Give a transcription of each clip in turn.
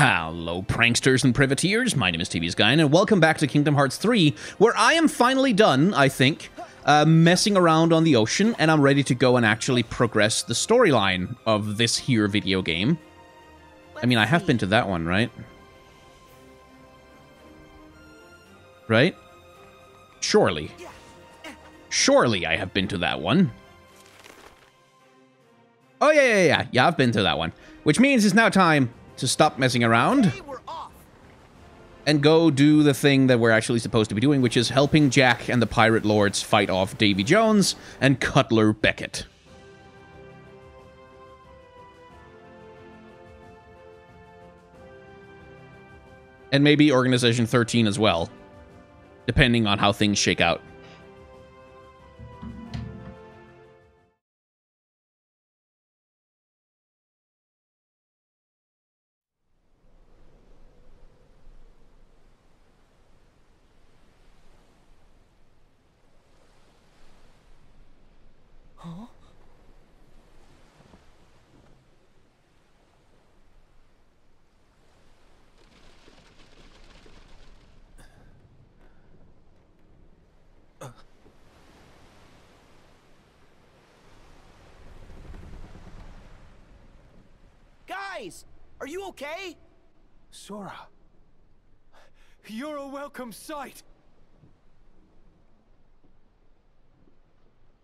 Hello, pranksters and privateers. My name is TV's Guy, and welcome back to Kingdom Hearts 3, where I am finally done, I think, messing around on the ocean, and I'm ready to go and actually progress the storyline of this here video game. I mean, I have been to that one, right? Right? Surely. Surely I have been to that one. Oh, yeah, I've been to that one. Which means it's now time to stop messing around and go do the thing that we're actually supposed to be doing, which is helping Jack and the Pirate Lords fight off Davy Jones and Cutler Beckett. And maybe Organization 13 as well, depending on how things shake out. Huh? Guys, are you okay? Sora, you're a welcome sight.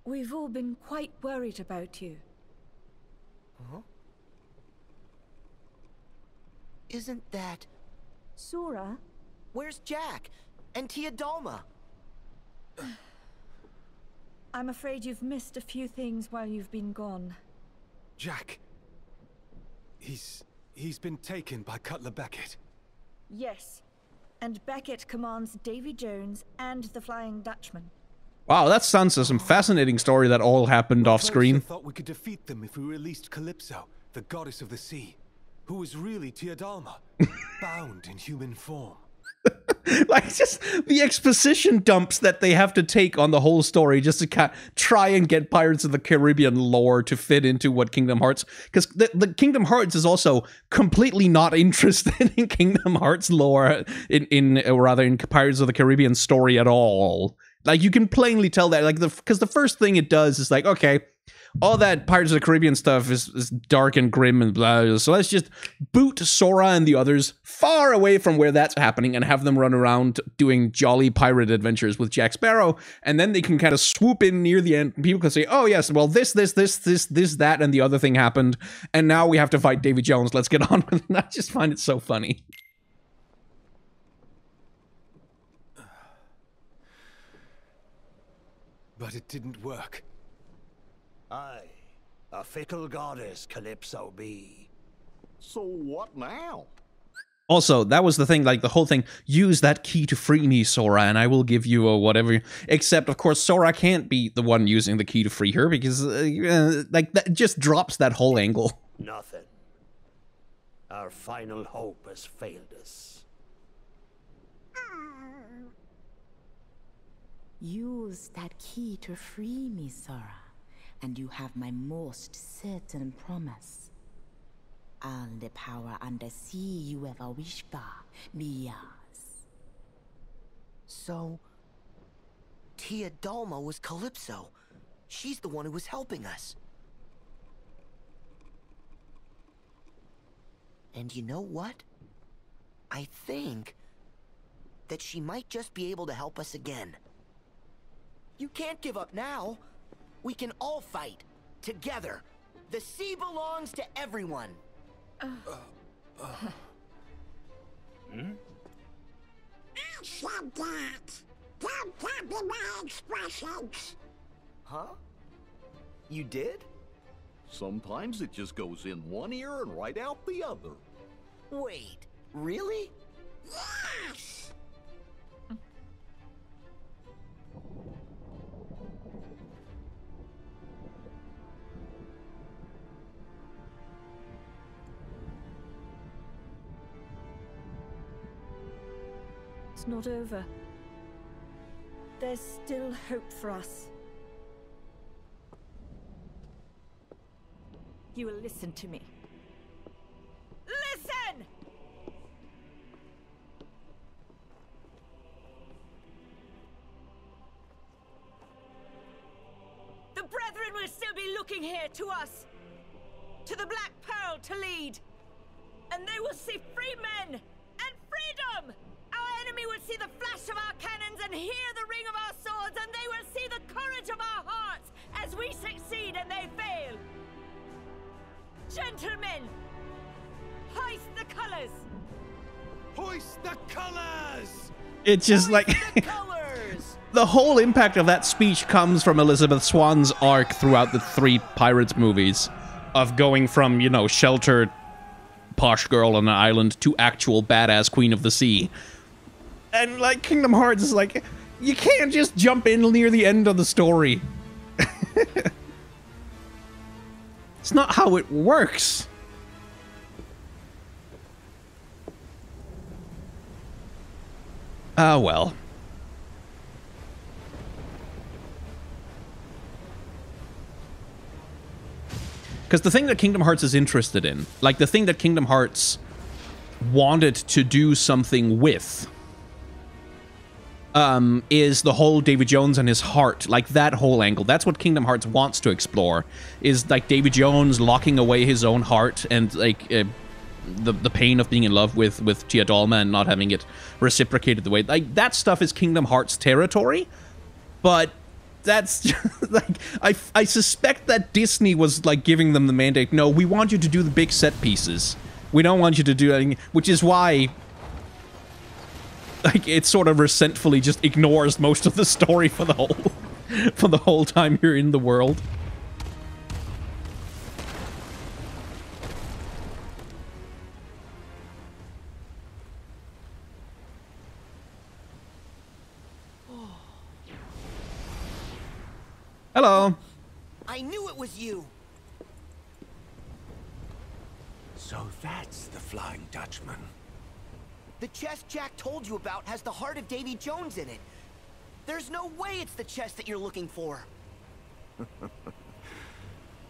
We've all been quite worried about you. Huh? Isn't that... Sora? Where's Jack? And Tia Dalma? I'm afraid you've missed a few things while you've been gone. Jack. He's been taken by Cutler Beckett. Yes. And Beckett commands Davy Jones and the Flying Dutchman. Wow, that sounds like some fascinating story that all happened off screen. I thought we could defeat them if we released Calypso, the goddess of the sea, who was really Tia Dalma, bound in human form. Like, just the exposition dumps that they have to take on the whole story just to try and get Pirates of the Caribbean lore to fit into what Kingdom Hearts... Because the Kingdom Hearts is also completely not interested in Kingdom Hearts lore, in Pirates of the Caribbean story at all. Like, you can plainly tell that, like, because the first thing it does is like, okay, all that Pirates of the Caribbean stuff is dark and grim and blah, so let's just boot Sora and the others far away from where that's happening and have them run around doing jolly pirate adventures with Jack Sparrow, and then they can kind of swoop in near the end, and people can say, oh yes, well this, that, and the other thing happened, and now we have to fight Davy Jones, let's get on with it. I just find it so funny. But it didn't work. Aye, a fickle goddess Calypso be. So what now? Also, that was the thing, like, the whole thing, use that key to free me, Sora, and I will give you a whatever. Except, of course, Sora can't be the one using the key to free her, because, like, that just drops that whole angle. Nothing. Our final hope has failed us. Use that key to free me, Sora, and you have my most certain promise. All the power under sea you ever wished for be yours. So... Tia Dalma was Calypso. She's the one who was helping us. And you know what? I think that she might just be able to help us again. You can't give up now. We can all fight. Together. The sea belongs to everyone. I said that. Don't copy my expressions. Huh? You did? Sometimes it just goes in one ear and right out the other. Wait, really? Yes. It's not over. There's still hope for us. You will listen to me. Listen! here to us, to the Black Pearl to lead, and they will see free men and freedom. Our enemy will see the flash of our cannons and hear the ring of our swords, and they will see the courage of our hearts as we succeed and they fail. Gentlemen, hoist the colors. Hoist the colors! It's just like the whole impact of that speech comes from Elizabeth Swann's arc throughout the 3 Pirates movies of going from, you know, sheltered posh girl on an island to actual badass queen of the sea. And like Kingdom Hearts is like, you can't just jump in near the end of the story. It's not how it works. Ah, well. Because the thing that Kingdom Hearts is interested in, like the thing that Kingdom Hearts wanted to do something with, is the whole Davy Jones and his heart, like that whole angle. That's what Kingdom Hearts wants to explore, is like Davy Jones locking away his own heart and like the pain of being in love with Tia Dalma and not having it reciprocated the way, like that stuff is Kingdom Hearts territory. But that's just, like I suspect that Disney was like giving them the mandate. No, we want you to do the big set pieces. We don't want you to do anything, which is why like it sort of resentfully just ignores most of the story for the whole time you're in the world. Hello. I knew it was you. So that's the Flying Dutchman. The chest Jack told you about has the heart of Davy Jones in it. There's no way it's the chest that you're looking for.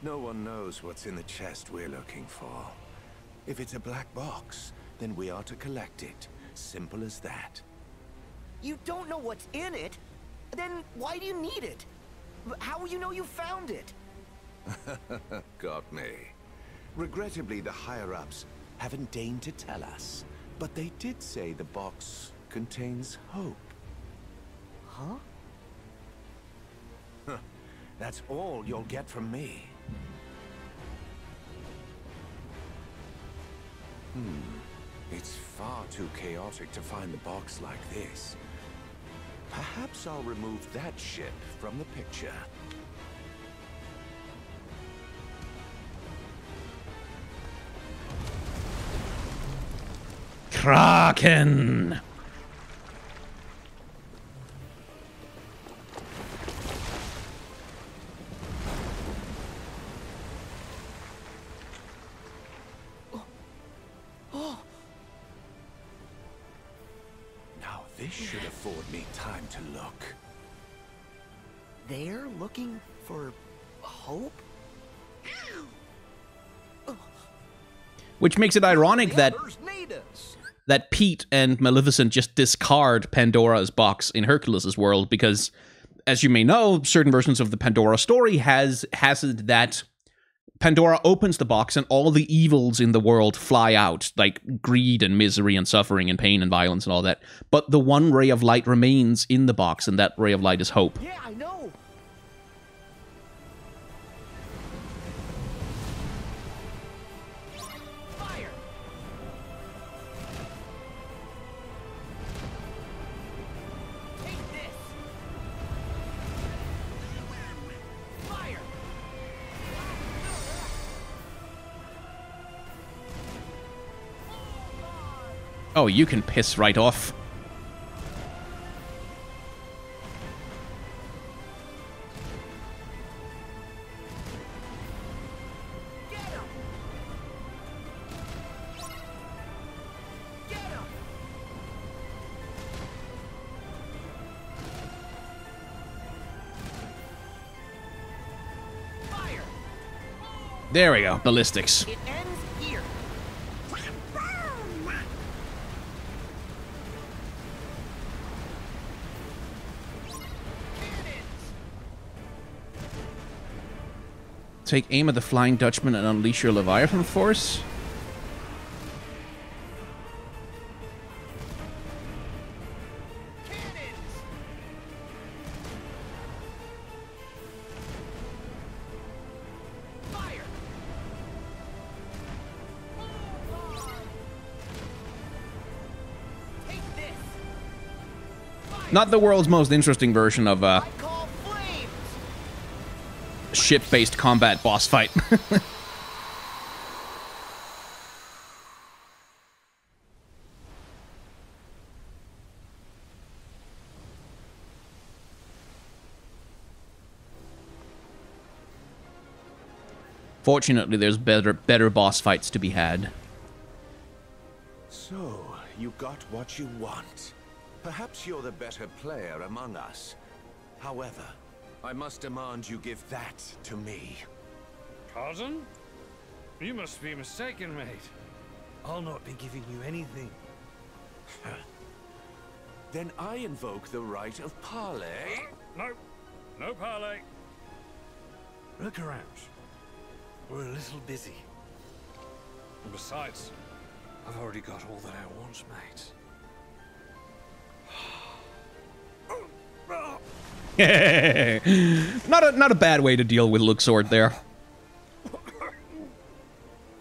No one knows what's in the chest we're looking for. If it's a black box, then we are to collect it. Simple as that. You don't know what's in it? Then why do you need it? How will you know you found it? Got me. Regrettably, the higher-ups haven't deigned to tell us. But they did say the box contains hope. Huh? That's all you'll get from me. It's far too chaotic to find the box like this. Perhaps I'll remove that ship from the picture. Kraken. Now this should afford me time to look. They're looking for hope? Which makes it ironic The that others need us. Pete and Maleficent just discard Pandora's box in Hercules' world because, as you may know, certain versions of the Pandora story has it that Pandora opens the box and all the evils in the world fly out, like greed and misery and suffering and pain and violence and all that. But the one ray of light remains in the box, and that ray of light is hope. Yeah, I know. Fire! Take this! Fire! Oh, you can piss right off. Get him! Get him! Fire! There we go. Ballistics. It ends here. Take aim at the Flying Dutchman and unleash your Leviathan force. Not the world's most interesting version of ship-based combat boss fight. Fortunately, there's better boss fights to be had. So, you got what you want. Perhaps you're the better player among us. However, I must demand you give that to me. Pardon? You must be mistaken, mate. I'll not be giving you anything. Then I invoke the right of parley. No. No parley. Look around. We're a little busy. And besides, I've already got all that I want, mate. Not a bad way to deal with Luxord there.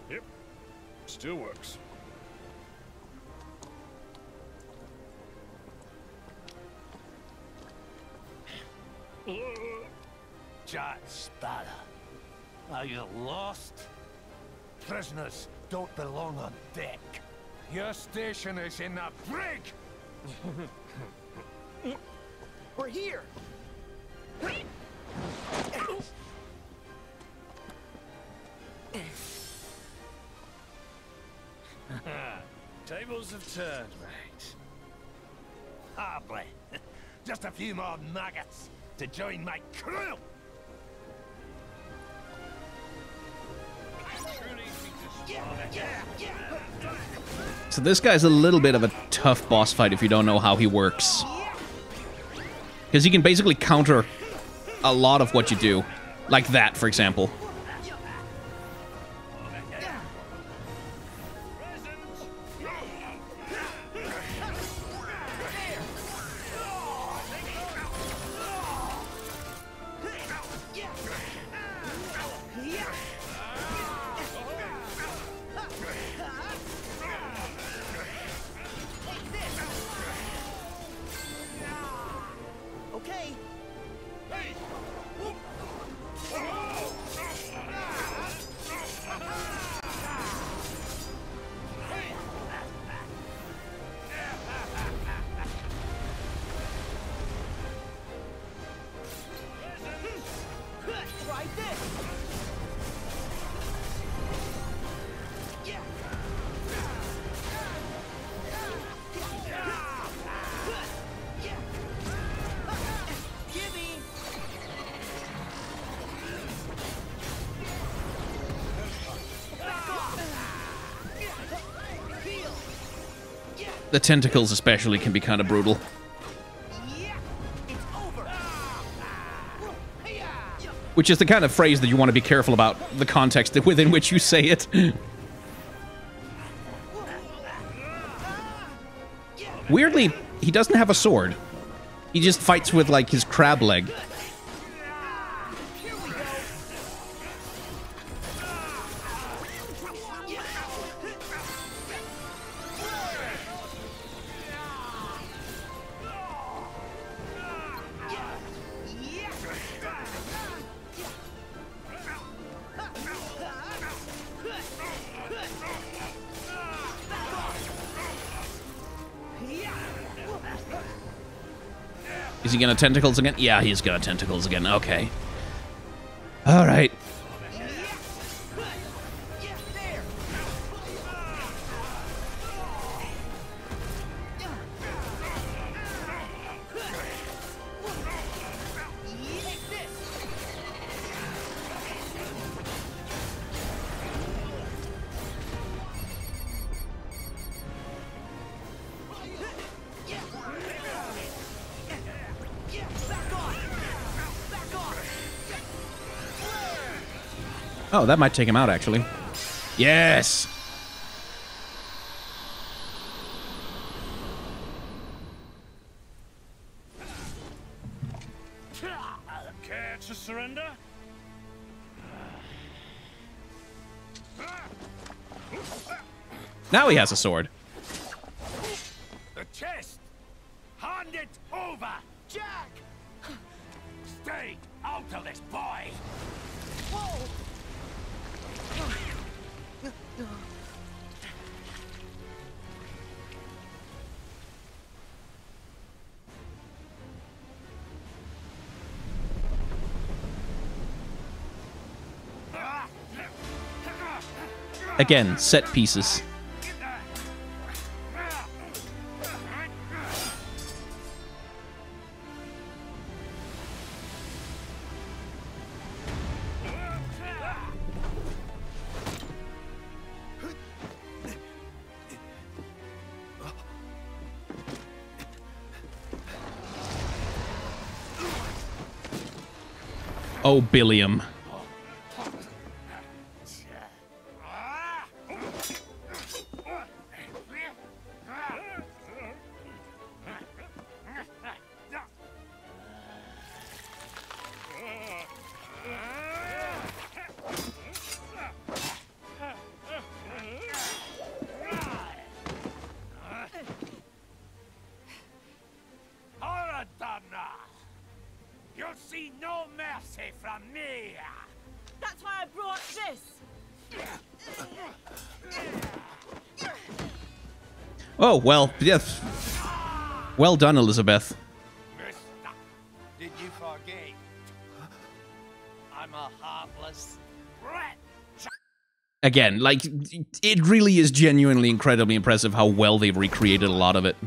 Yep. Still works. Jack Sparrow, are you lost? Prisoners don't belong on deck. Your station is in the brig! We're here! Tables have turned, mate. Hardly. Just a few more maggots to join my crew! So this guy's a little bit of a tough boss fight if you don't know how he works. Because he can basically counter a lot of what you do. Like that, for example. The tentacles especially can be kind of brutal. Which is the kind of phrase that you want to be careful about, the context within which you say it. Weirdly, he doesn't have a sword. He just fights with, like, his crab leg. Is he gonna tentacles again? Yeah, he's gonna tentacles again. Okay. All right. Oh, that might take him out, actually. Yes! Care to surrender? Now he has a sword. The chest! Hand it over! Jack! Stay out of this, boy! Whoa! Again, set pieces. Oh, Billiam. You'll see no mercy from me! That's why I brought this. Oh, well, yes. Well done, Elizabeth. Mister, did you forget? I'm a heartless rat. Again, like, it really is genuinely incredibly impressive how well they've recreated a lot of it.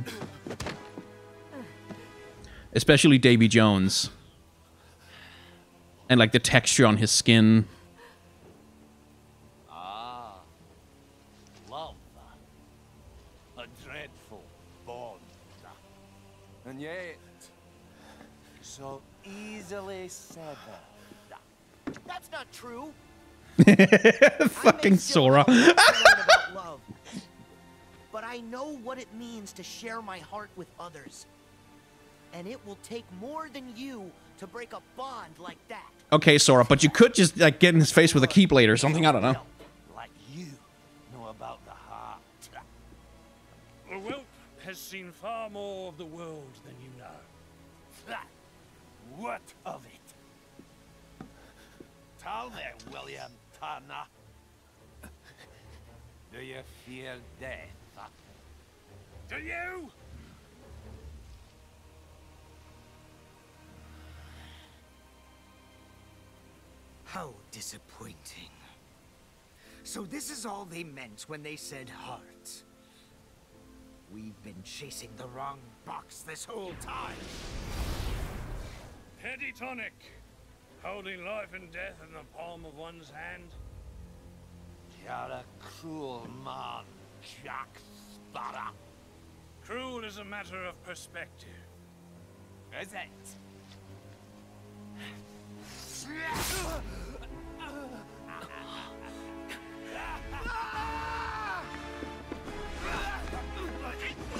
Especially Davy Jones. And, like, the texture on his skin. Ah, love. A dreadful bond. And yet, so easily severed. That's not true. Fucking Sora. About love. But I know what it means to share my heart with others. And it will take more than you to break a bond like that. Okay, Sora, but you could just, like, get in his face with a keyblade or something, I don't know. Like you know about the heart. The whelp has seen far more of the world than you know. What of it? Tell me, William Turner. Do you fear death? Do you? How disappointing. So this is all they meant when they said heart. We've been chasing the wrong box this whole time. Petty tonic. Holding life and death in the palm of one's hand. You're a cruel man, Jack Sparrow. Cruel is a matter of perspective. Is it?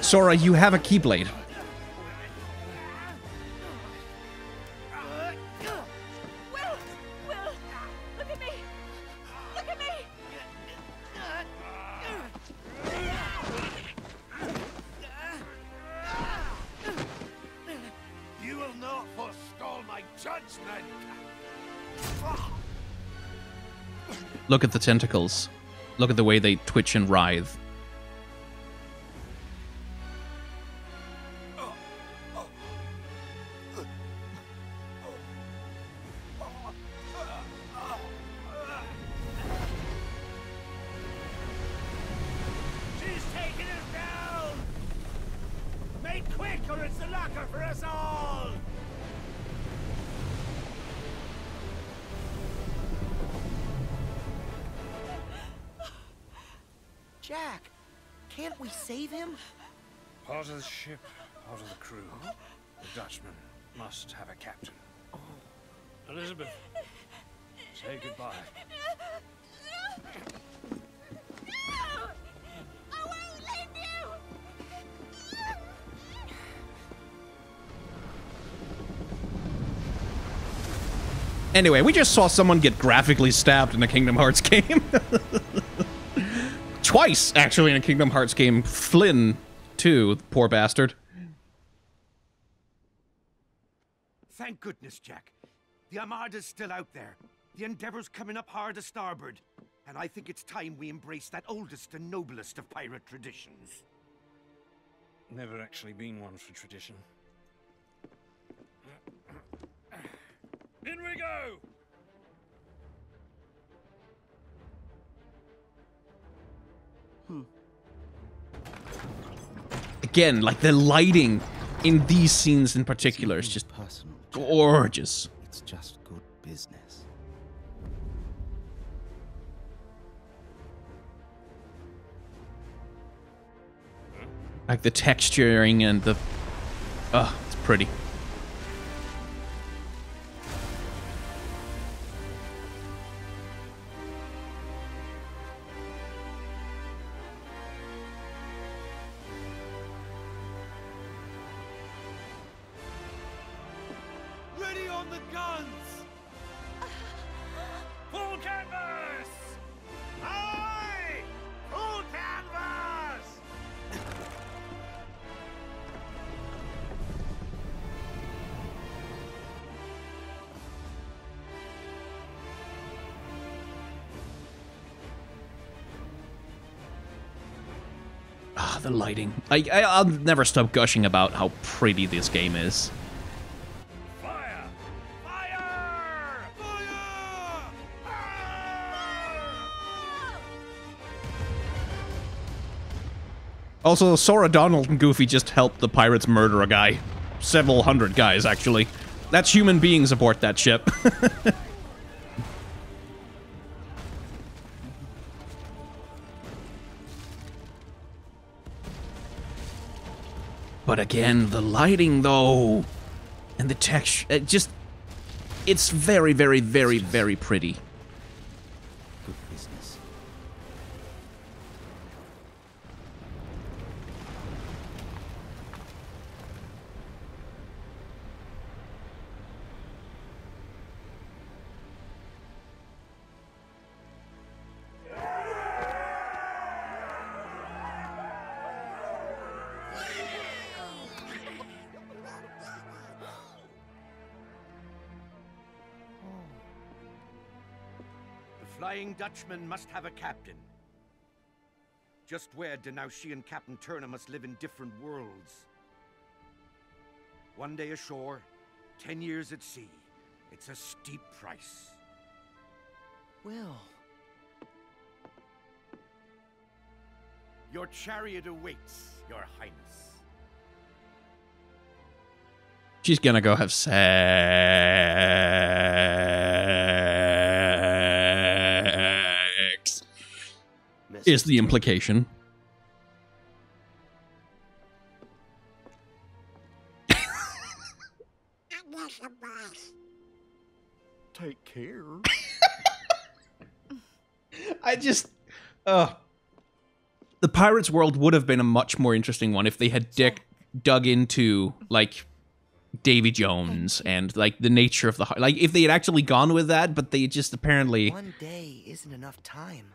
Sora, you have a keyblade. Will, look at me. Look at me. You will not forestall my judgment. Look at the tentacles. Look at the way they twitch and writhe. She's taking us down! Make quick or it's the locker for us all! Jack, can't we save him? Part of the ship, part of the crew. The Dutchman must have a captain. Elizabeth, say goodbye. I won't leave you! Anyway, we just saw someone get graphically stabbed in a Kingdom Hearts game. Twice, actually, in a Kingdom Hearts game. Flynn, too, poor bastard. Thank goodness, Jack. The Armada's still out there. The Endeavor's coming up hard to starboard. And I think it's time we embrace that oldest and noblest of pirate traditions. Never actually been one for tradition. In we go! Again, like the lighting in these scenes in particular is just personal. gorgeous. It's just good business. Like the texturing and the... Oh, it's pretty. Ready on the guns! Full canvas! Aye! Full canvas! Ah, the lighting. I'll never stop gushing about how pretty this game is. Fire! Fire! Fire! Also, Sora, Donald, and Goofy just helped the pirates murder a guy. Several hundred guys, actually. That's human beings aboard that ship. But again, the lighting, though, and the texture, it's very, very, very, very pretty. Good business. The Flying Dutchman must have a captain. Just where do now she and Captain Turner must live in different worlds? One day ashore, 10 years at sea. It's a steep price. Will. Your chariot awaits, Your Highness. She's gonna go have sex. Is the implication. Take care. I just... the Pirates world would have been a much more interesting one if they had dug into, like, Davy Jones and, like, the nature of the... Like, if they had actually gone with that, but they just apparently... One day isn't enough time.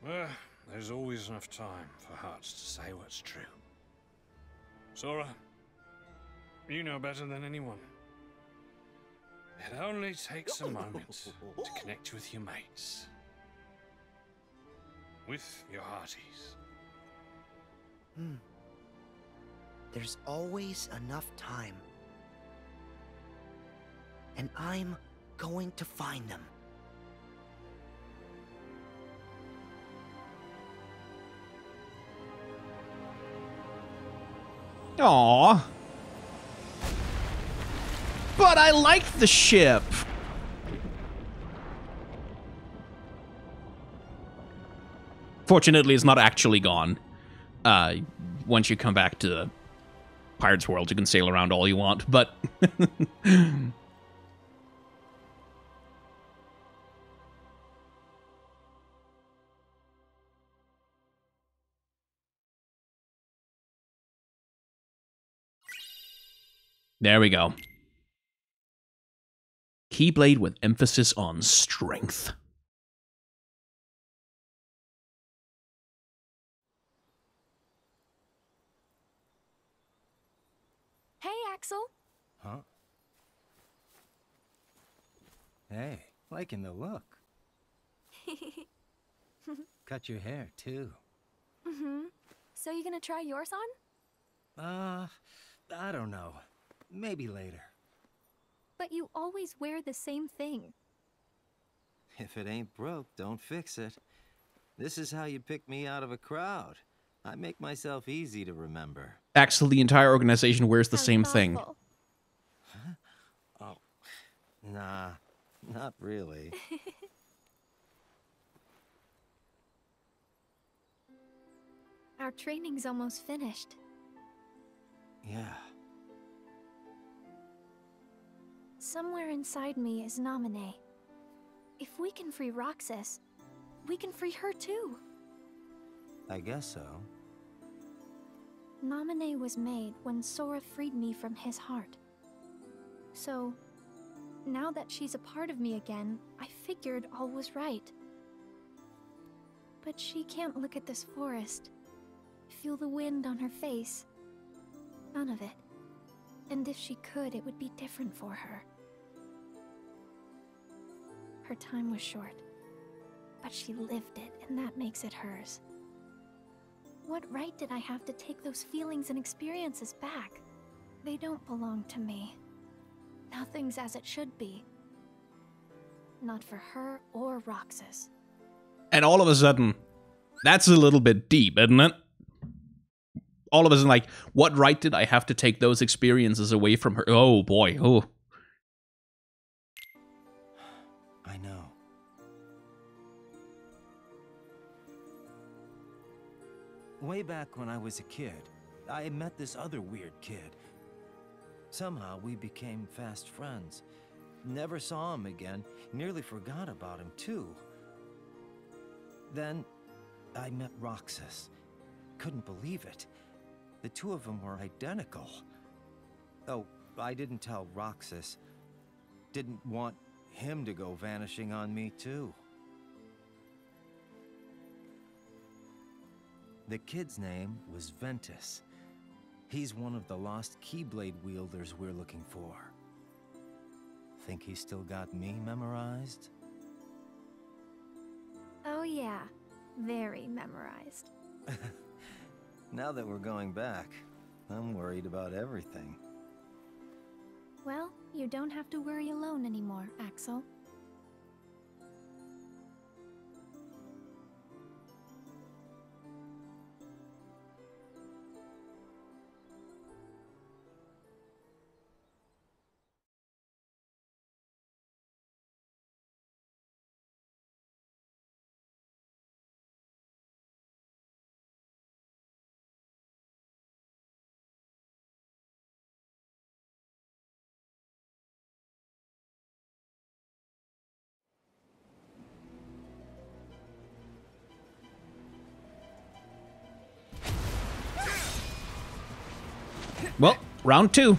Well, there's always enough time for hearts to say what's true. Sora, you know better than anyone. It only takes a moment to connect with your mates. With your hearties. There's always enough time. And I'm going to find them. Aww. But I like the ship. Fortunately, it's not actually gone. Once you come back to the Pirates world, you can sail around all you want, but... There we go. Keyblade with emphasis on strength. Hey, Axel. Huh? Hey, liking the look. Cut your hair, too. So you gonna try yours on? I don't know. Maybe later. But you always wear the same thing. If it ain't broke, don't fix it. This is how you pick me out of a crowd. I make myself easy to remember. Axel, the entire organization wears the How same thing. thoughtful. Huh? Oh, nah, not really. Our training's almost finished. Yeah. Somewhere inside me is Naminé. If we can free Roxas, we can free her too. I guess so. Naminé was made when Sora freed me from his heart. So, now that she's a part of me again, I figured all was right. But she can't look at this forest, feel the wind on her face. None of it. And if she could, it would be different for her. Her time was short, but she lived it, and that makes it hers. What right did I have to take those feelings and experiences back? They don't belong to me. Nothing's as it should be. Not for her or Roxas. And all of a sudden, that's a little bit deep, isn't it? All of a sudden, like, what right did I have to take those experiences away from her? Oh boy, oh. I know. Way back when I was a kid, I met this other weird kid. Somehow we became fast friends. Never saw him again, nearly forgot about him too. Then I met Roxas. Couldn't believe it. The two of them were identical. Oh, I didn't tell Roxas. Didn't want him to go vanishing on me too. The kid's name was Ventus. He's one of the lost Keyblade wielders we're looking for. Think he's still got me memorized? Oh yeah, very memorized. Now that we're going back, I'm worried about everything. Well, you don't have to worry alone anymore, Axel. Well, round two.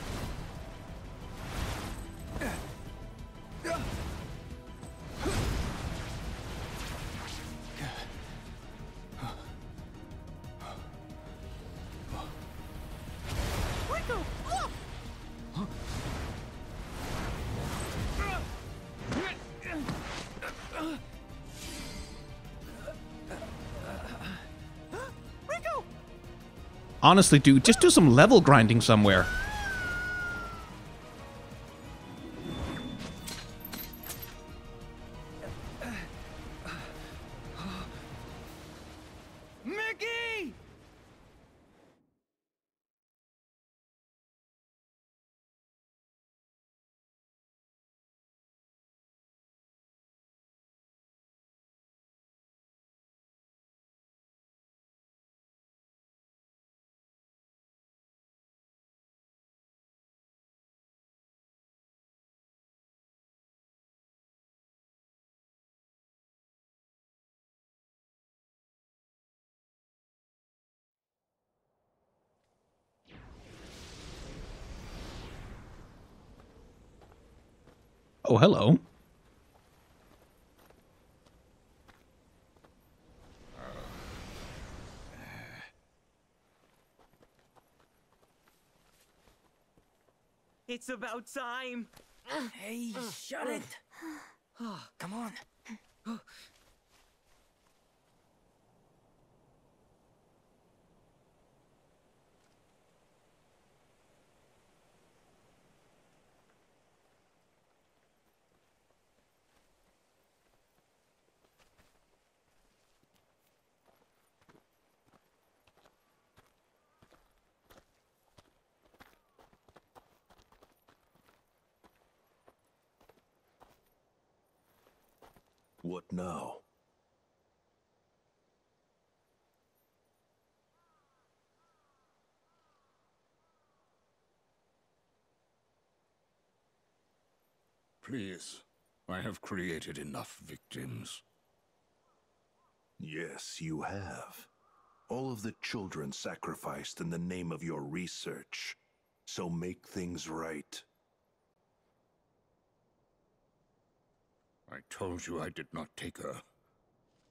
Honestly, dude, just do some level grinding somewhere. Oh, hello. It's about time. Hey, shut it. Come on. What now? Please, I have created enough victims. Yes, you have. All of the children sacrificed in the name of your research. So make things right. I told you I did not take her.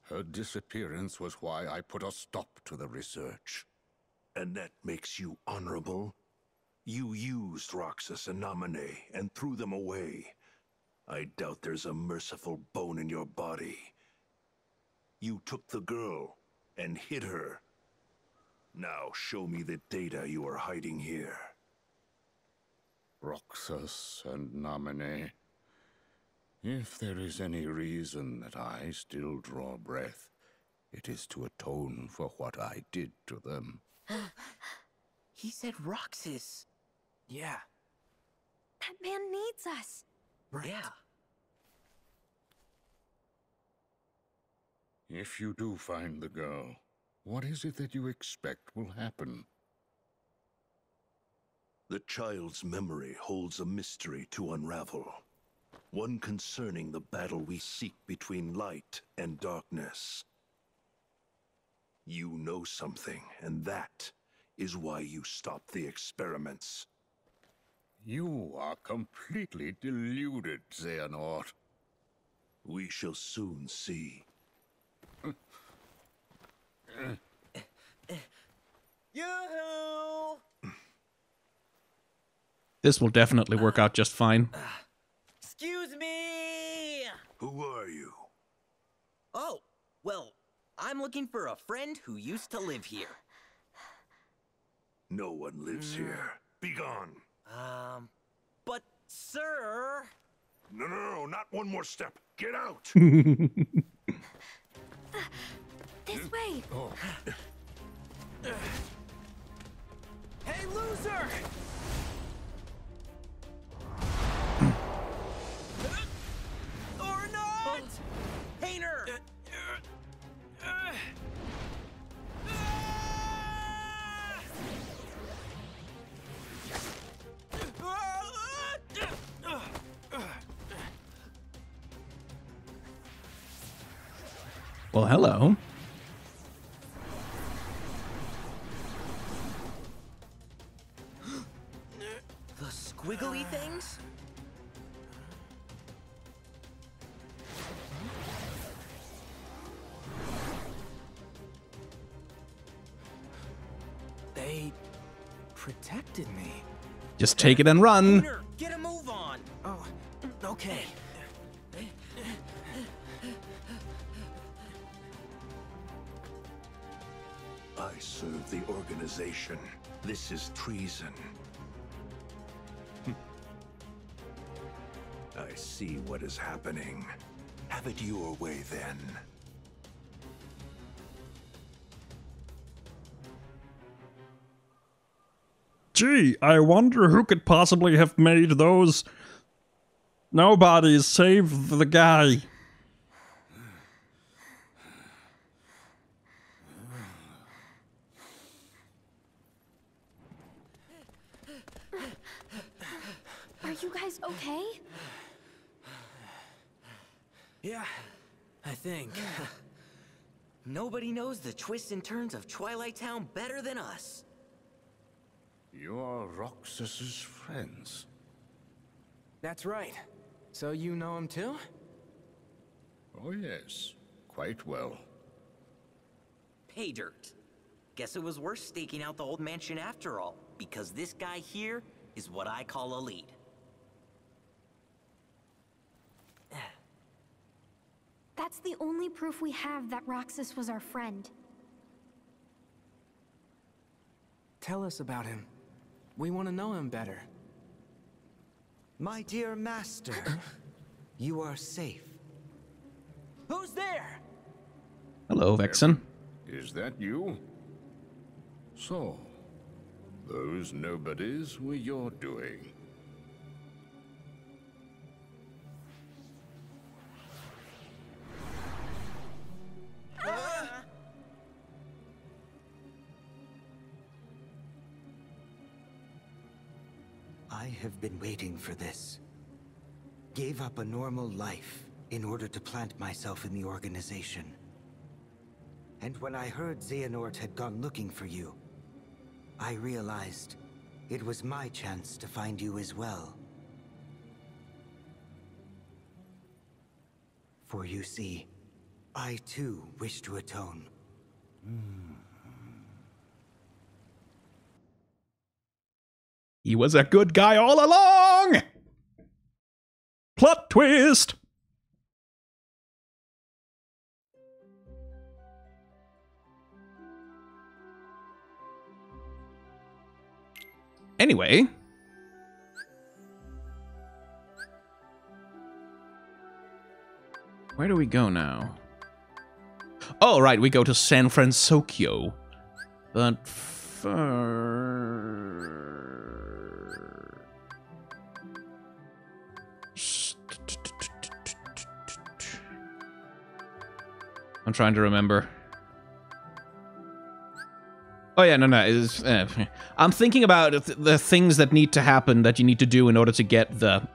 Her disappearance was why I put a stop to the research. And that makes you honorable? You used Roxas and Namine and threw them away. I doubt there's a merciful bone in your body. You took the girl and hid her. Now show me the data you are hiding here. Roxas and Namine. If there is any reason that I still draw breath, it is to atone for what I did to them. He said Roxas. Yeah. That man needs us. Right. Yeah. If you do find the girl, what is it that you expect will happen? The child's memory holds a mystery to unravel. One concerning the battle we seek between light and darkness. You know something, and that is why you stopped the experiments. You are completely deluded, Xehanort. We shall soon see. Yoo-hoo! This will definitely work out just fine. Excuse me! Who are you? Oh, well, I'm looking for a friend who used to live here. No one lives here. Be gone. But, sir... No, not one more step. Get out! This way! Oh. Hey, loser! Or not! Painter! Well, hello. The squiggly things? They protected me. Just take it and run. Painter, get a move on! Oh, okay. I serve the organization. This is treason. I see what is happening. Have it your way, then. Gee, I wonder who could possibly have made those... Nobody save the guy. Are you guys okay? Yeah, I think. Nobody knows the twists and turns of Twilight Town better than us. You are Roxas's friends. That's right. So you know him too? Oh yes, quite well. Pay dirt. Guess it was worth staking out the old mansion after all, because this guy here is what I call a lead. That's the only proof we have that Roxas was our friend. Tell us about him. We want to know him better. My dear master, you are safe. Who's there? Hello, Vexen. Is that you? So, those nobodies were your doing. I have been waiting for this. Gave up a normal life in order to plant myself in the organization. And when I heard Xehanort had gone looking for you, I realized it was my chance to find you as well. For you see, I too wish to atone. He was a good guy all along! Plot twist! Anyway. Where do we go now? Oh, right, we go to San Fransokyo. But I'm trying to remember. Oh yeah, no. I'm thinking about the things that need to happen that you need to do in order to get the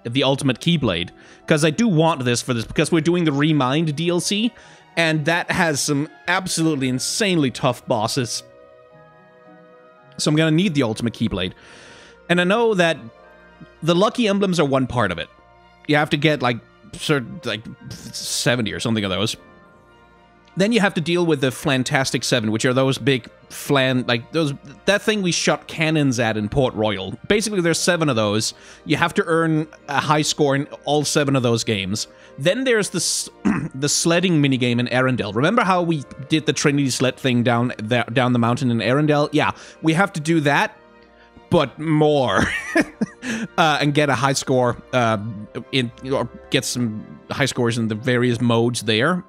the ultimate Keyblade. Because I do want this for this, because we're doing the Remind DLC, and that has some absolutely insanely tough bosses. So I'm gonna need the ultimate Keyblade. And I know that the Lucky Emblems are one part of it. You have to get like 70 or something of those. Then you have to deal with the Flantastic 7, which are those big that thing we shot cannons at in Port Royal. Basically, there's 7 of those. You have to earn a high score in all 7 of those games. Then there's the sledding minigame in Arendelle. Remember how we did the Trinity sled thing down the mountain in Arendelle? Yeah, we have to do that, but more. And get a high score or get some high scores in the various modes there.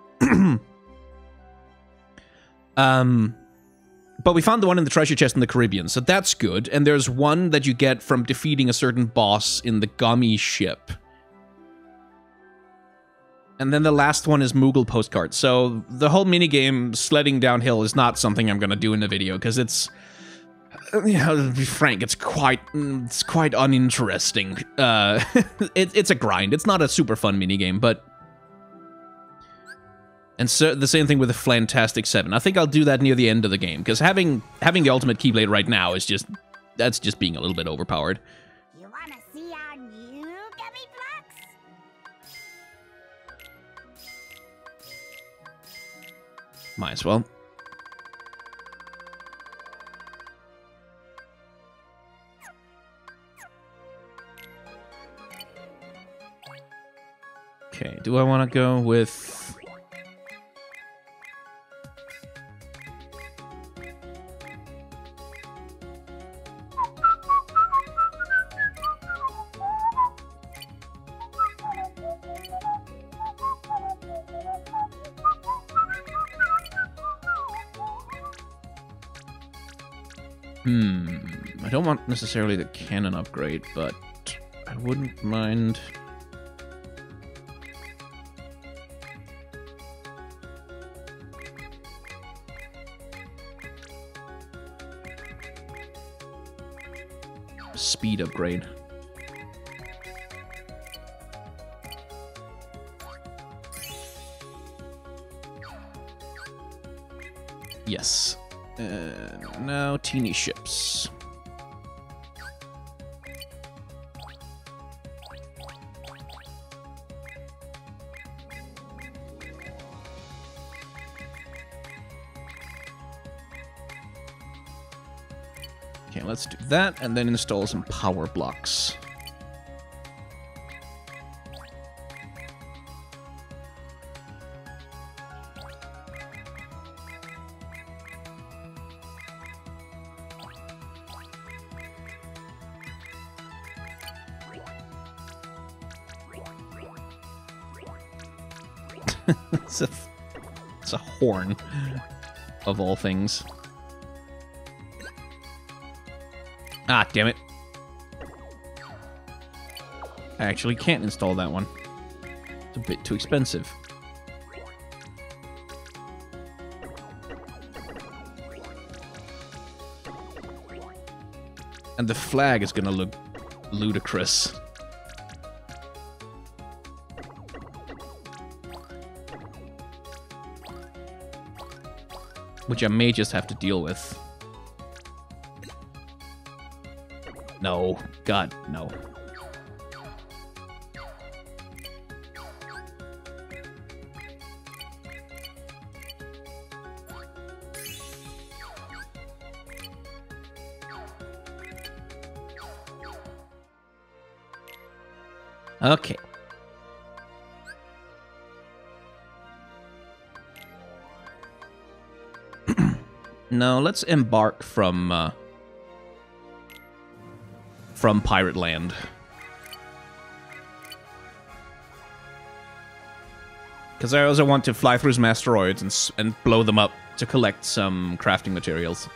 But we found the one in the treasure chest in the Caribbean, so that's good. And there's one that you get from defeating a certain boss in the Gummy ship. And then the last one is Moogle Postcard. So the whole minigame sledding downhill is not something I'm gonna do in the video, because it's, to be frank, it's quite uninteresting. It's a grind. It's not a super fun minigame, but. And so the same thing with the Flantastic 7. I think I'll do that near the end of the game, because having the ultimate Keyblade right now is that's just being a little bit overpowered. You wanna see our new gummy blocks? Might as well. Okay, do I want to go with... I don't want necessarily the cannon upgrade, but I wouldn't mind... speed upgrade. Yes. Now teeny ships. Okay, let's do that, and then install some power blocks. It's a horn, of all things. Ah, damn it. I actually can't install that one. It's a bit too expensive. And the flag is gonna look ludicrous. Which I may just have to deal with. No. God, no. Okay. Now let's embark from Pirate Land. Because I also want to fly through some asteroids and blow them up to collect some crafting materials.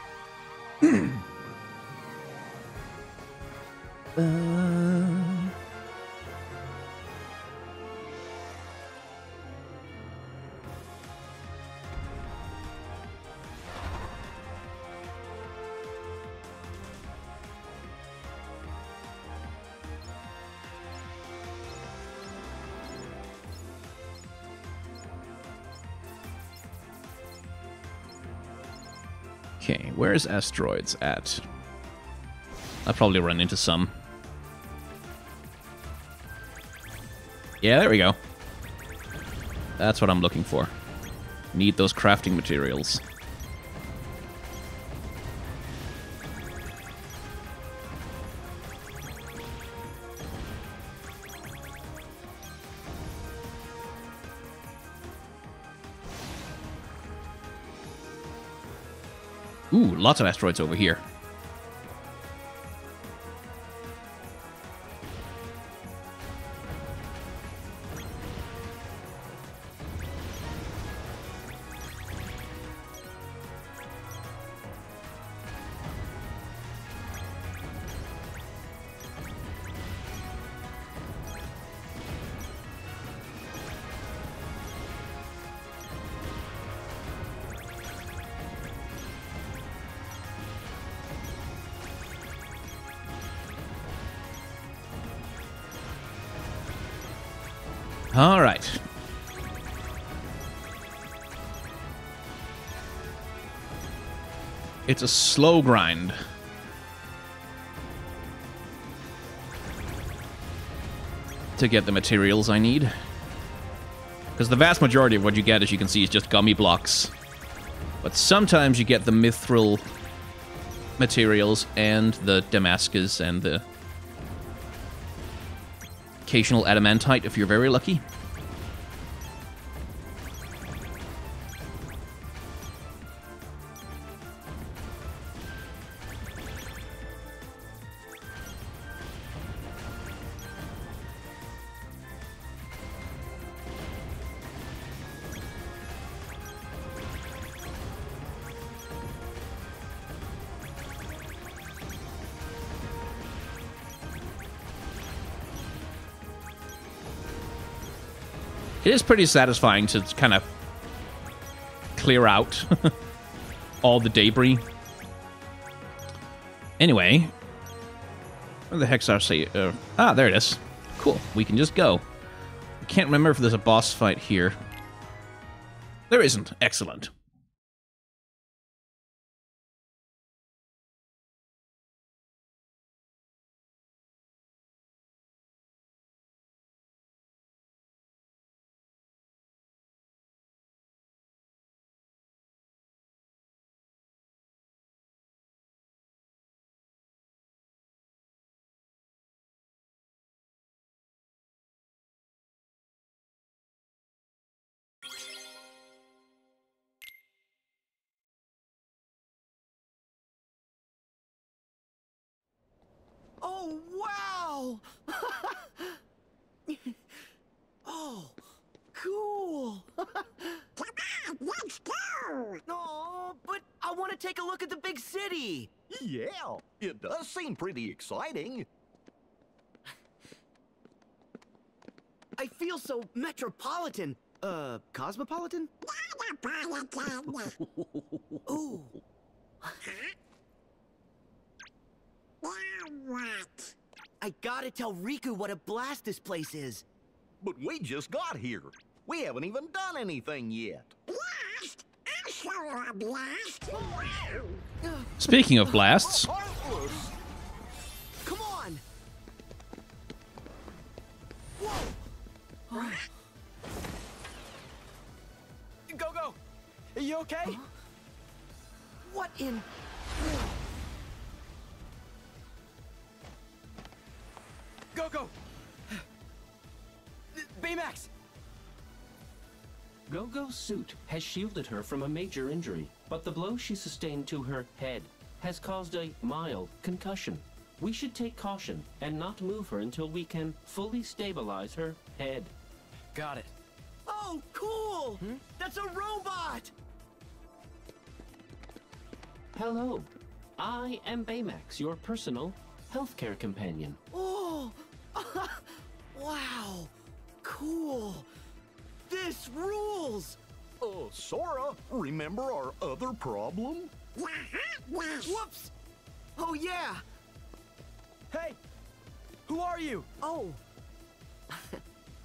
Okay, where's asteroids at? I'll probably run into some. Yeah, there we go. That's what I'm looking for. Need those crafting materials. Ooh, lots of asteroids over here. All right. It's a slow grind. To get the materials I need. Because the vast majority of what you get, as you can see, is just gummy blocks. But sometimes you get the mithril materials and the Damascus and the occasional adamantite if you're very lucky. It is pretty satisfying to kind of clear out all the debris. Anyway, where the heck's our say? There it is. Cool. We can just go. I can't remember if there's a boss fight here. There isn't. Excellent. Oh, wow! Oh, cool! Come on, let's go! No, but I want to take a look at the big city! Yeah, it does seem pretty exciting. I feel so metropolitan. Cosmopolitan? Ooh. What? I gotta tell Riku what a blast this place is. But we just got here. We haven't even done anything yet. Blast? I'll show you a blast. Speaking of blasts, Come on! Whoa! Go! Are you okay? Huh? What in... Go! Baymax! Go-Go's suit has shielded her from a major injury, but the blow she sustained to her head has caused a mild concussion. We should take caution and not move her until we can fully stabilize her head. Got it. Oh, cool! That's a robot! Hello. I am Baymax, your personal healthcare companion. Oh! Wow! Cool! This rules! Sora, remember our other problem? Whoops! Oh, yeah! Hey! Who are you? Oh!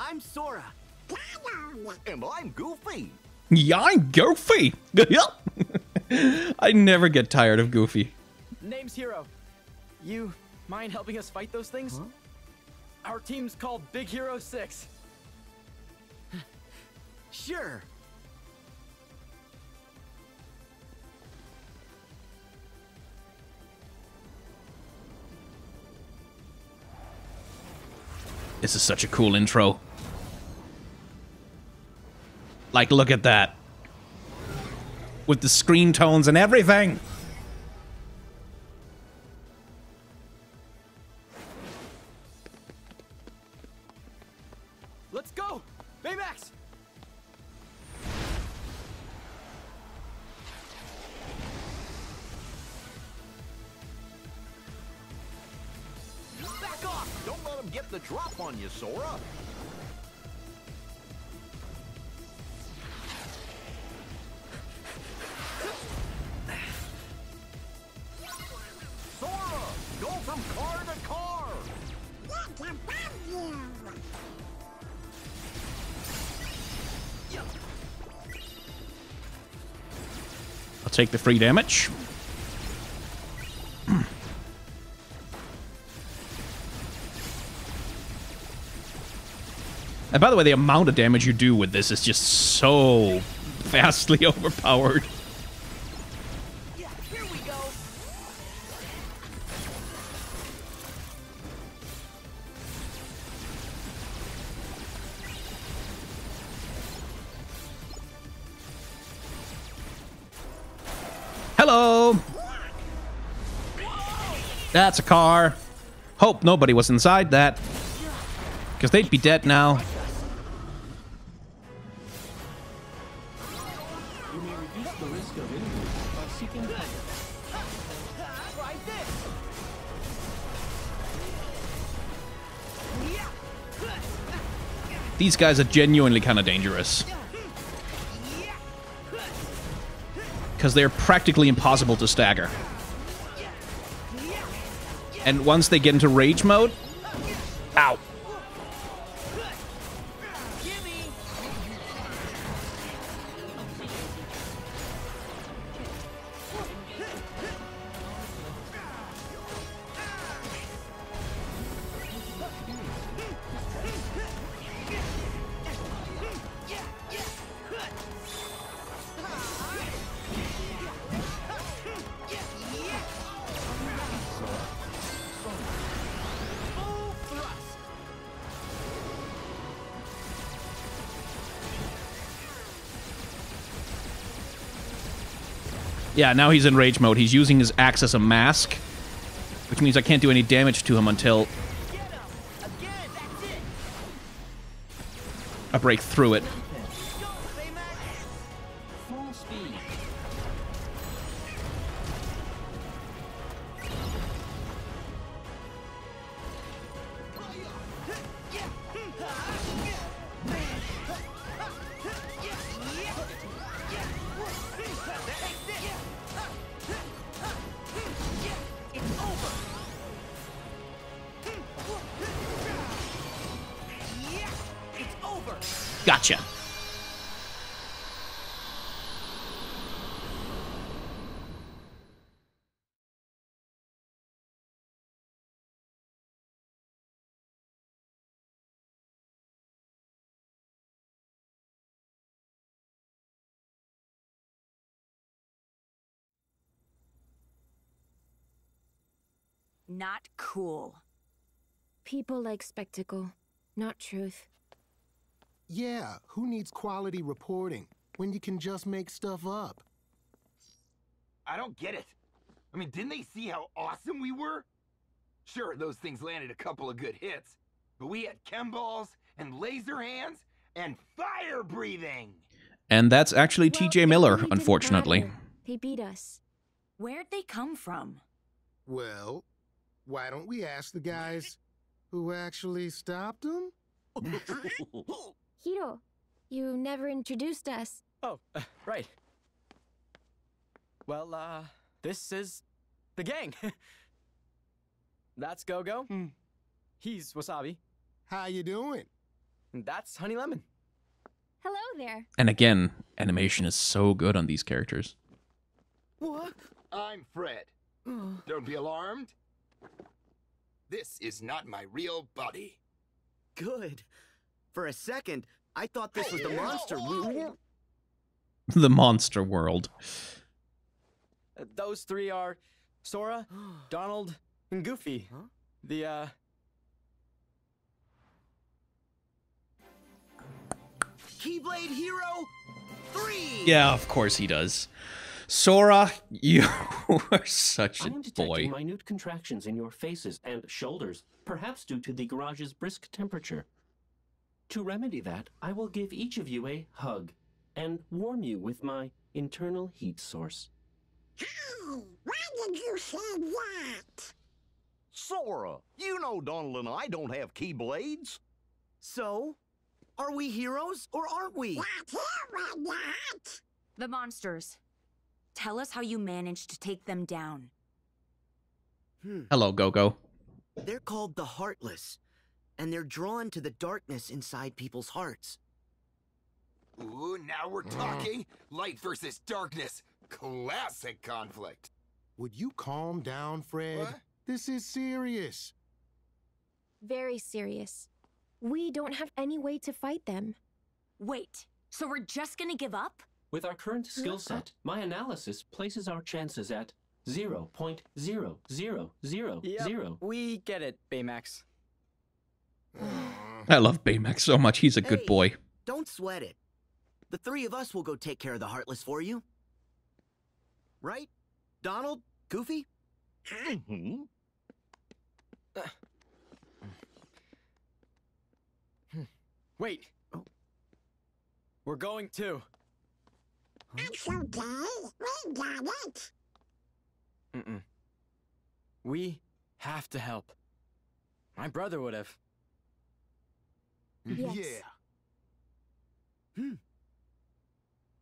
I'm Sora. And I'm Goofy. yeah, I'm Goofy. I never get tired of Goofy. Name's Hero. You mind helping us fight those things? Huh? Our team's called Big Hero 6. Sure. This is such a cool intro. Like, look at that. With the screen tones and everything. Let's go! Baymax! Back off! Don't let him get the drop on you, Sora. Sora, go from car to car. Look above you. I'll take the free damage. And by the way, the amount of damage you do with this is just so vastly overpowered. Yeah, here we go. Hello! That's a car. Hope nobody was inside that. Because they'd be dead now. You may reduce the risk of injury by seeking cover. Right there. These guys are genuinely kind of dangerous. Because they're practically impossible to stagger. And once they get into rage mode... Ow. Yeah, now he's in rage mode. He's using his axe as a mask. Which means I can't do any damage to him until I break through it. Full speed. Gotcha. Not cool. People like spectacle, not truth. Yeah, who needs quality reporting when you can just make stuff up? I don't get it. I mean, didn't they see how awesome we were? Sure, those things landed a couple of good hits, but we had chem balls and laser hands and fire breathing. And that's actually TJ Miller, really unfortunately. didn't matter. They beat us. Where'd they come from? Well, why don't we ask the guys who actually stopped them? Hiro, you never introduced us. Oh, right. Well, this is the gang. That's Go-Go. He's Wasabi. How you doing? That's Honey Lemon. Hello there. And again, animation is so good on these characters. What? I'm Fred. Don't be alarmed. This is not my real body. Good. For a second, I thought this was the monster. The monster world. Those three are Sora, Donald, and Goofy. The, Keyblade Hero 3! Yeah, of course he does. Sora, you are such a I'm detecting boy. minute contractions in your faces and shoulders, perhaps due to the garage's brisk temperature. To remedy that, I will give each of you a hug and warm you with my internal heat source. Why did you say that? Sora, you know Donald and I don't have keyblades. So, are we heroes or aren't we? Not here, we're not. The monsters. Tell us how you managed to take them down. Hello, Go-Go. They're called the Heartless, and they're drawn to the darkness inside people's hearts. Ooh, now we're talking. Light versus darkness. Classic conflict. Would you calm down, Fred? What? This is serious. Very serious. We don't have any way to fight them. Wait, so we're just gonna give up? With our current skill set, my analysis places our chances at 0.00000. we get it, Baymax. I love Baymax so much. He's a good boy. Don't sweat it. The three of us will go take care of the Heartless for you. Right? Donald? Goofy? Wait. We're going too. It's okay. We got it. We have to help. My brother would have. Yes. Yeah.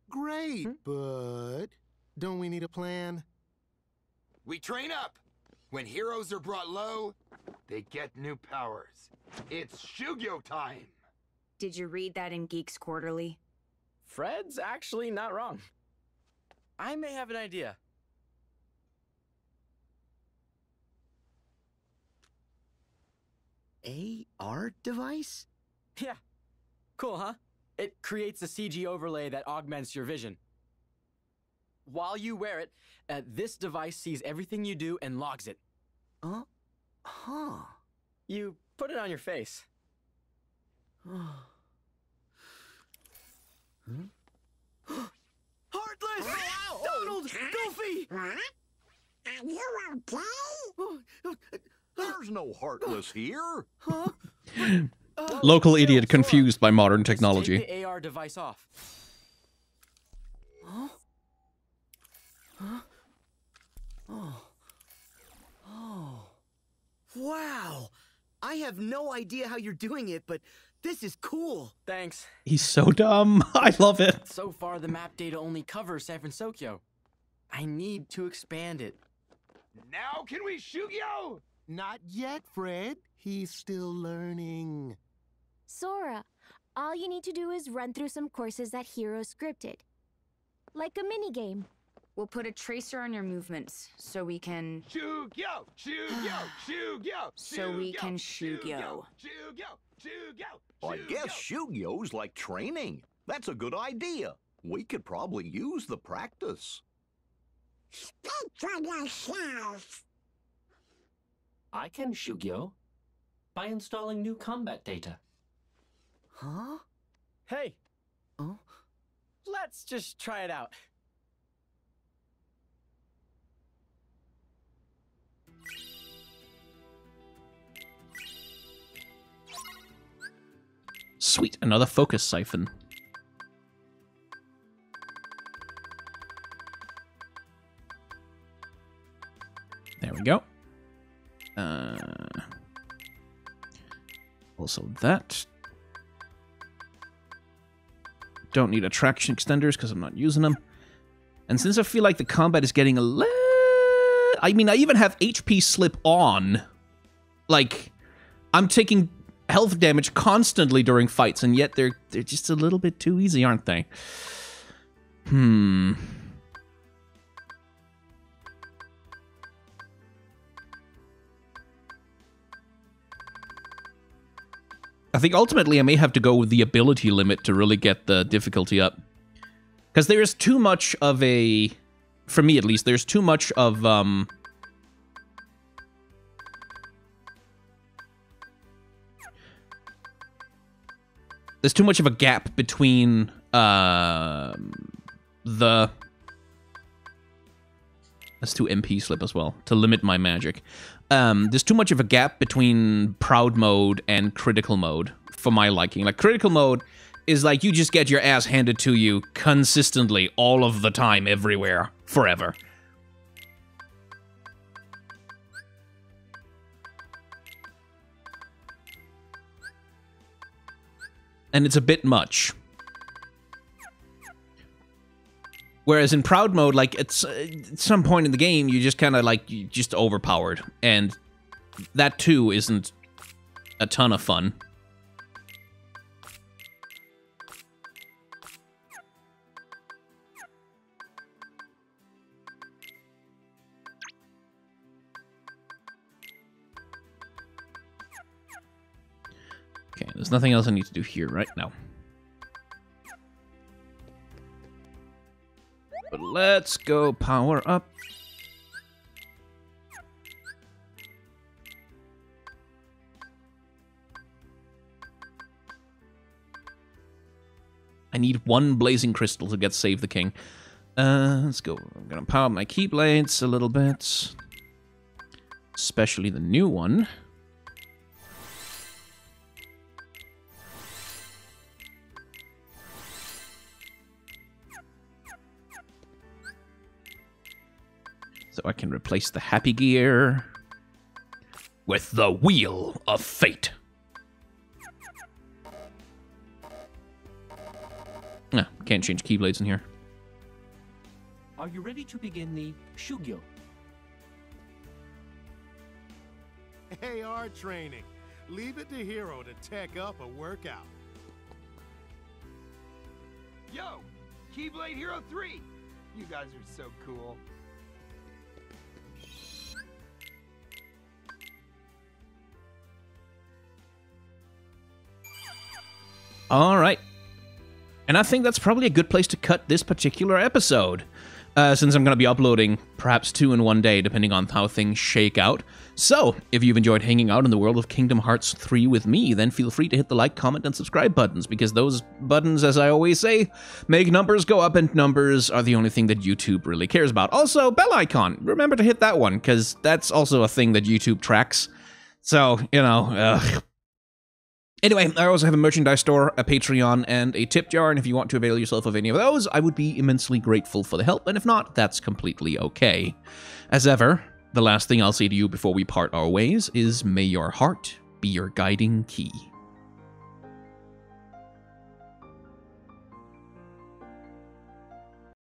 Great, but don't we need a plan? We train up. When heroes are brought low, they get new powers. It's Shugyo time. Did you read that in Geeks Quarterly? Fred's actually not wrong. I may have an idea. AR device? Yeah. Cool, huh? It creates a CG overlay that augments your vision. While you wear it, this device sees everything you do and logs it. Huh. You put it on your face. Heartless! Donald! Goofy! What? Are you okay? There's no Heartless here. Local idiot confused by modern technology. Take the AR device off. Huh? Huh? Oh. Oh. Wow! I have no idea how you're doing it, but this is cool. Thanks. He's so dumb. I love it. So far, the map data only covers San Fransokyo. I need to expand it. Now can we Shugyo? Not yet, Fred. He's still learning. Sora, all you need to do is run through some courses that Hero scripted. Like a minigame. We'll put a tracer on your movements so we can... Shugyo! Shugyo! Shugyo! So we can Shugyo. I guess Shugyo's like training. That's a good idea. We could probably use the practice. Speak for yourself. I can Shugyo by installing new combat data. Huh? Hey. Oh? Let's just try it out. Sweet, another focus siphon. There we go. Also that. Don't need attraction extenders because I'm not using them. And since I feel like the combat is getting a little... I mean, I even have HP slip on. Like, I'm taking health damage constantly during fights, and yet they're just a little bit too easy, aren't they? I think ultimately I may have to go with the ability limit to really get the difficulty up. Because there is too much of a... For me, at least, there's too much of... There's too much of a gap between the... Let's do MP slip as well, to limit my magic. There's too much of a gap between proud mode and critical mode, for my liking. Like, critical mode is like you just get your ass handed to you consistently, all of the time, everywhere, forever. And it's a bit much. Whereas in proud mode, like, at some point in the game, you just kind of, like, you just overpowered. And that, too, isn't a ton of fun. Okay, there's nothing else I need to do here right now. But let's go power up. I need one blazing crystal to get Save the King. Let's go. I'm gonna power up my Keyblades a little bit. Especially the new one. So I can replace the Happy Gear with the Wheel of Fate. No, can't change Keyblades in here. Are you ready to begin the Shugyo? AR training. Leave it to Hero to tech up a workout. Yo, Keyblade Hero 3. You guys are so cool. All right. And I think that's probably a good place to cut this particular episode. since I'm going to be uploading perhaps 2 in one day, depending on how things shake out. So, if you've enjoyed hanging out in the world of Kingdom Hearts 3 with me, then feel free to hit the like, comment, and subscribe buttons, because those buttons, as I always say, make numbers go up, and numbers are the only thing that YouTube really cares about. Also, bell icon, remember to hit that one, because that's also a thing that YouTube tracks. So, you know, Anyway, I also have a merchandise store, a Patreon, and a tip jar, and if you want to avail yourself of any of those, I would be immensely grateful for the help, and if not, that's completely okay. As ever, the last thing I'll say to you before we part our ways is, may your heart be your guiding key.